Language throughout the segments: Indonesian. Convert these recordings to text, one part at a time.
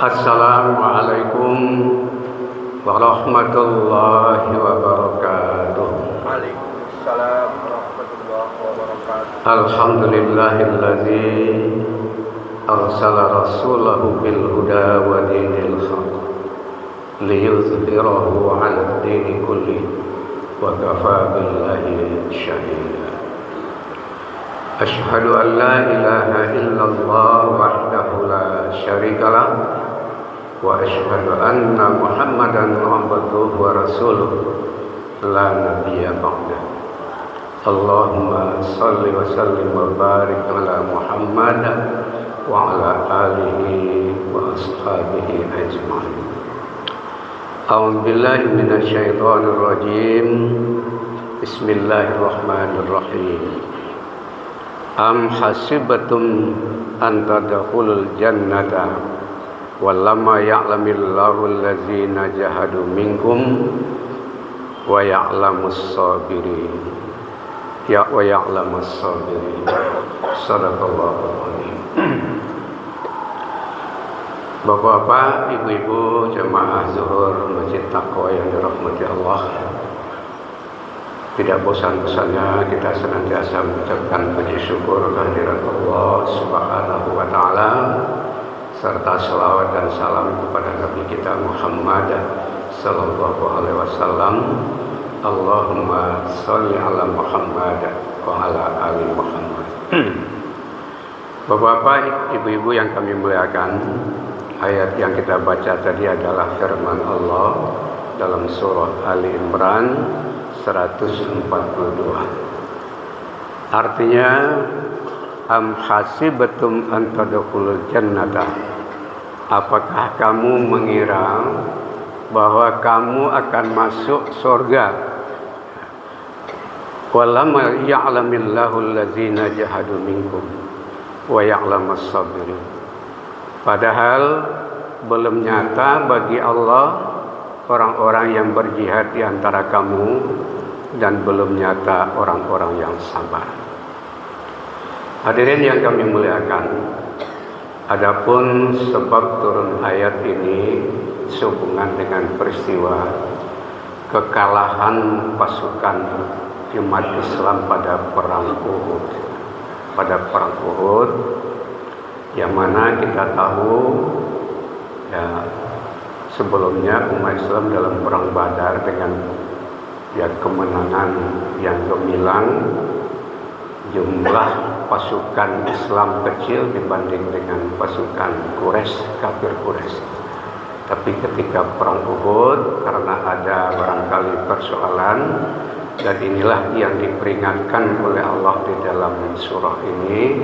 Assalamualaikum warahmatullahi wabarakatuh. Waalaikumsalam warahmatullahi wabarakatuh. Alhamdulillahilladzi arsala rasulahu bil huda wa dinil haq liyuzhirahu 'ala ad-dini kulli wa kafaa billahi shahida. Asyhadu an la ilaha illallah wahdahu la syarika lah wa asyhadu anna Muhammadan abduhu wa rasuluh la nabiyya ba'dah. Allahumma salli wa sallim wa barik ala Muhammad wa ala alihi wa ashabihi ajma'in. A'udzu billahi minasy syaithanir rajim. Bismillahirrahmanirrahim. Am hasibatum an tadkhulul jannata walamma ya'lamillahu allazina jahadu minkum wa ya'lamus sabirin. Wa ya'lamus sabirin. Shadaqallahul azim. Bapak-bapak, ibu-ibu jemaah zuhur Masjid Taqwa yang dirahmati Allah, tidak bosan-bosannya kita senantiasa mengucapkan puji syukur kehadirat Allah Subhanahu wa taala serta selawat dan salam kepada Nabi kita Muhammad sallallahu alaihi wasallam. Allahumma shalli ala Muhammad wa ala ali Muhammad. Bapak-bapak, ibu-ibu yang kami muliakan, ayat yang kita baca tadi adalah firman Allah dalam surah Ali Imran 142. Artinya, am hasibatum an tadkhulul jannata, apakah kamu mengira bahwa kamu akan masuk surga? Walamma ya'lamillahu allazina jahadu minkum wa ya'lamus sabirin. Padahal belum nyata bagi Allah orang-orang yang berjihad di antara kamu, dan belum nyata orang-orang yang sabar. Hadirin yang kami muliakan, adapun sebab turun ayat ini sehubungan dengan peristiwa kekalahan pasukan umat Islam pada perang Uhud. Pada perang Uhud, yang mana kita tahu ya, sebelumnya umat Islam dalam perang Badar dengan kemenangan yang gemilang, jumlah pasukan Islam kecil dibanding dengan pasukan Quraisy, kafir Quraisy. Tapi ketika perang Uhud, karena ada barangkali persoalan, dan inilah yang diperingatkan oleh Allah di dalam surah ini,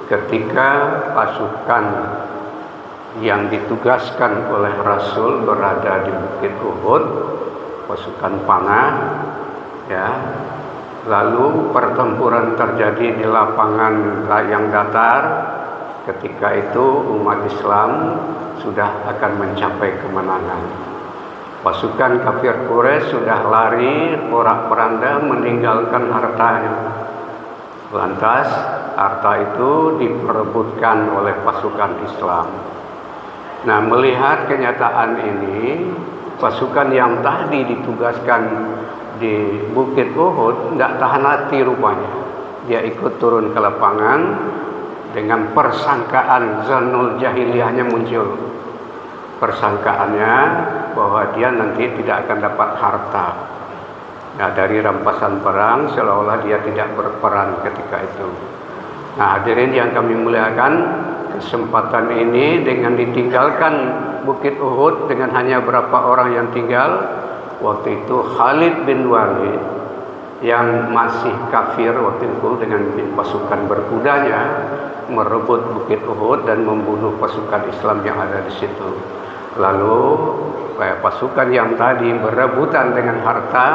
ketika pasukan yang ditugaskan oleh Rasul berada di Bukit Uhud, pasukan panah, ya, lalu pertempuran terjadi di lapangan yang datar. Ketika itu umat Islam sudah akan mencapai kemenangan. Pasukan kafir Quraisy sudah lari porak-poranda meninggalkan hartanya. Lantas harta itu diperebutkan oleh pasukan Islam. Nah, melihat kenyataan ini, pasukan yang tadi ditugaskan di Bukit Uhud tidak tahan hati rupanya. Dia ikut turun ke lapangan dengan persangkaan zanul jahiliyahnya muncul. Persangkaannya bahwa dia nanti tidak akan dapat harta. Nah, dari rampasan perang seolah-olah dia tidak berperan ketika itu. Nah, hadirin yang kami muliakan, kesempatan ini dengan ditinggalkan Bukit Uhud dengan hanya berapa orang yang tinggal. Waktu itu Khalid bin Walid yang masih kafir waktu itu dengan pasukan berkudanya merebut Bukit Uhud dan membunuh pasukan Islam yang ada di situ. Lalu pasukan yang tadi berebutan dengan harta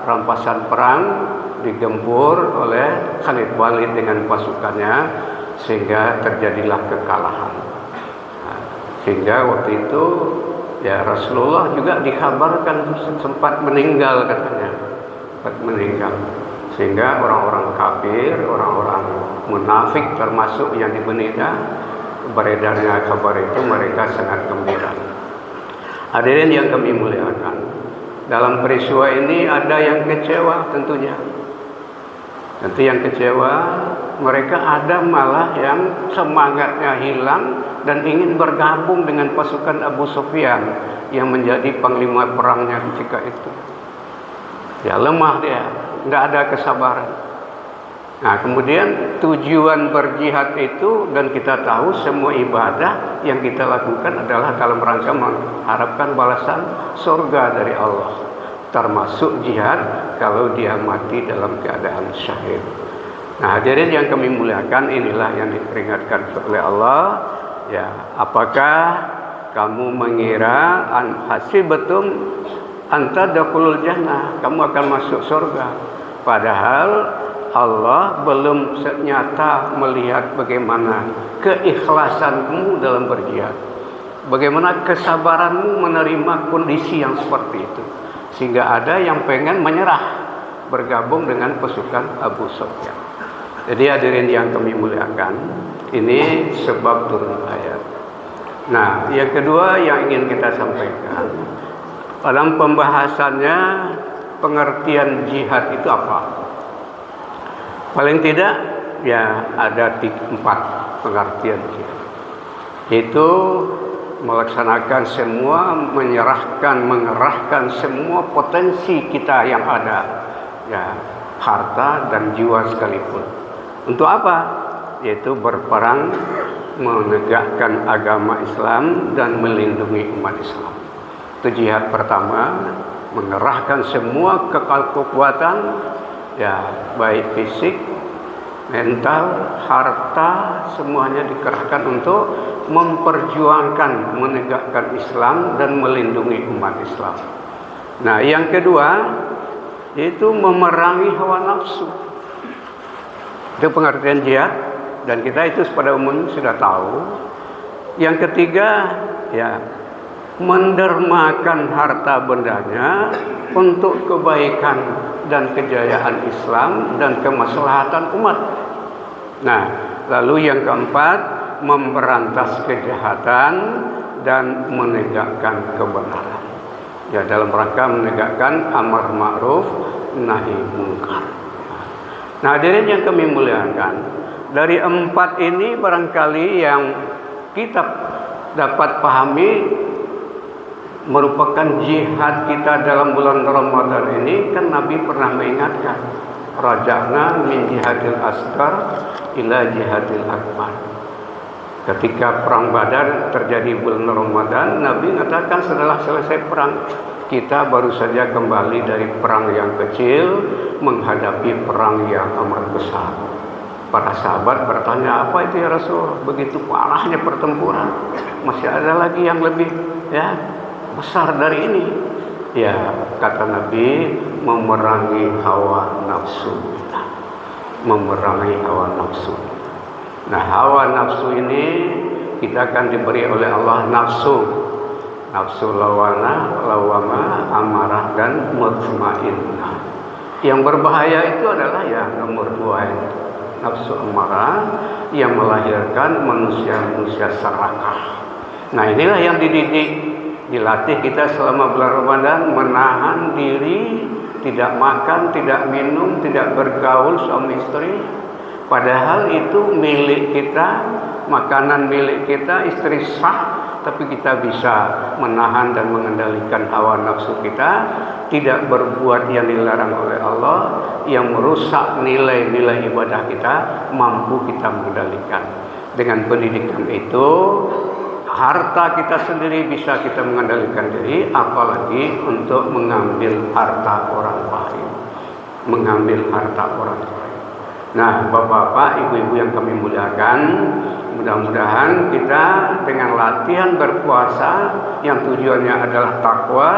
rampasan perang digempur oleh Khalid Walid dengan pasukannya, sehingga terjadilah kekalahan. Sehingga waktu itu ya Rasulullah juga dikabarkan sempat meninggal katanya, sempat meninggal. Sehingga orang-orang kafir, orang-orang munafik termasuk yang di Madinah beredarnya kabar itu mereka sangat gembira. Hadirin yang kami muliakan, dalam peristiwa ini ada yang kecewa tentunya. Tentu yang kecewa, mereka ada malah yang semangatnya hilang dan ingin bergabung dengan pasukan Abu Sufyan yang menjadi panglima perangnya ketika itu. Ya lemah dia, nggak ada kesabaran. Nah kemudian tujuan berjihad itu, dan kita tahu semua ibadah yang kita lakukan adalah dalam rangka mengharapkan balasan surga dari Allah, termasuk jihad kalau dia mati dalam keadaan syahid. Nah hadirin yang kami muliakan, inilah yang diperingatkan oleh Allah. Ya, apakah kamu mengira hasibatum anta dakhulul jannah, kamu akan masuk surga, padahal Allah belum nyata melihat bagaimana keikhlasanmu dalam berjihad, bagaimana kesabaranmu menerima kondisi yang seperti itu, sehingga ada yang pengen menyerah bergabung dengan pasukan Abu Sufyan. Jadi hadirin yang kami muliakan, ini sebab turun ayat. Nah, yang kedua yang ingin kita sampaikan dalam pembahasannya, pengertian jihad itu apa? Paling tidak ya ada 4 pengertian jihad, yaitu melaksanakan semua, mengerahkan semua potensi kita yang ada, ya harta dan jiwa sekalipun. Untuk apa? Yaitu berperang menegakkan agama Islam dan melindungi umat Islam. Itu jihad pertama, mengerahkan semua kekuatan, ya baik fisik, mental, harta, semuanya dikerahkan untuk memperjuangkan menegakkan Islam dan melindungi umat Islam. Nah yang kedua yaitu memerangi hawa nafsu. Itu pengertian jihad, dan kita itu pada umumnya sudah tahu. Yang ketiga ya mendermakan harta bendanya untuk kebaikan dan kejayaan Islam dan kemaslahatan umat. Nah, lalu yang keempat, memberantas kejahatan dan menegakkan kebenaran. Ya, dalam rangka menegakkan amar ma'ruf nahi munkar. Nah, hadirin yang kami muliakan, dari 4 ini barangkali yang kita dapat pahami merupakan jihad kita dalam bulan Ramadan ini. Kan Nabi pernah mengingatkan, raja'na min jihadil asghar ila jihadil akbar. Ketika perang Badar terjadi bulan Ramadan, Nabi mengatakan setelah selesai perang, kita baru saja kembali dari perang yang kecil menghadapi perang yang amat besar. Para sahabat bertanya, apa itu ya Rasul? Begitu parahnya pertempuran, masih ada lagi yang lebih besar dari ini. Ya, kata Nabi, memerangi hawa nafsu kita. Memerangi hawa nafsu. Nah, hawa nafsu ini kita akan diberi oleh Allah nafsu lawama, amarah, dan mutmainnah. Yang berbahaya itu adalah nomor 2 ini, nafsu amarah, yang melahirkan manusia-manusia serakah. Nah, inilah yang dilatih kita selama bulan Ramadan, menahan diri, tidak makan, tidak minum, tidak bergaul suami istri. Padahal itu milik kita, makanan milik kita, istri sah, tapi kita bisa menahan dan mengendalikan hawa nafsu kita, tidak berbuat yang dilarang oleh Allah, yang merusak nilai-nilai ibadah kita, mampu kita mengendalikan. Dengan pendidikan itu, harta kita sendiri bisa kita mengendalikan diri, apalagi untuk mengambil harta orang lain. Mengambil harta orang lain. Nah, bapak-bapak, ibu-ibu yang kami muliakan, mudah-mudahan kita dengan latihan berpuasa yang tujuannya adalah takwa,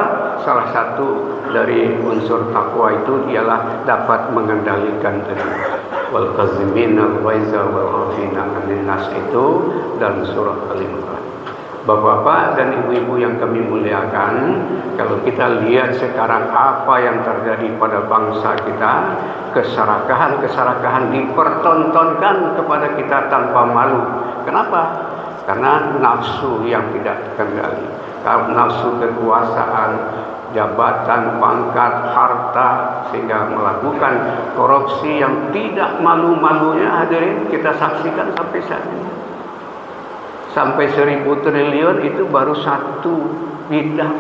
salah satu dari unsur takwa itu ialah dapat mengendalikan diri. Wal qazimina al-ghaiza wal 'afina 'anil nas itu dalam surah Al-Imran. Bapak-bapak dan ibu-ibu yang kami muliakan, kalau kita lihat sekarang apa yang terjadi pada bangsa kita, keserakahan dipertontonkan kepada kita tanpa malu. Kenapa? karena nafsu yang tidak terkendali, nafsu kekuasaan, jabatan, pangkat, harta, sehingga melakukan korupsi yang tidak malu-malunya. Hadirin, kita saksikan sampai saat ini. Sampai 1.000 triliun itu baru satu bidang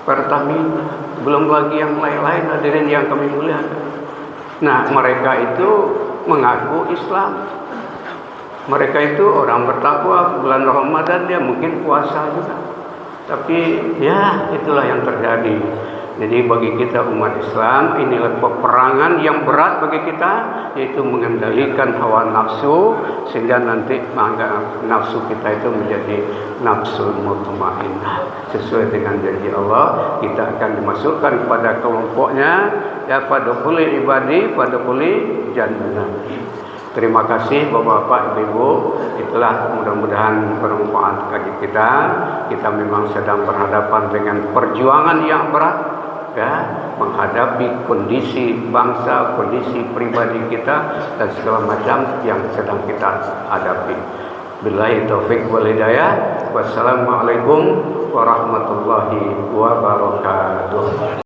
Pertamina, belum lagi yang lain-lain, hadirin yang kami muliakan. Nah, mereka itu mengaku Islam. Mereka itu orang bertakwa, bulan Ramadan dia mungkin puasa juga. Tapi ya itulah yang terjadi. Jadi bagi kita umat Islam, inilah peperangan yang berat bagi kita, yaitu mengendalikan hawa nafsu, sehingga nanti nafsu kita itu menjadi nafsu mutmainnah. Sesuai dengan janji Allah, kita akan dimasukkan pada kelompoknya, ya fadkhuli ibadi fadkhuli jannati. Terima kasih Bapak-bapak, Ibu-ibu. Itulah mudah-mudahan bermanfaat bagi kita. Kita memang sedang berhadapan dengan perjuangan yang berat, ya, menghadapi kondisi bangsa, kondisi pribadi kita dan segala macam yang sedang kita hadapi. Billahi taufik wal hidayah. Wassalamualaikum warahmatullahi wabarakatuh.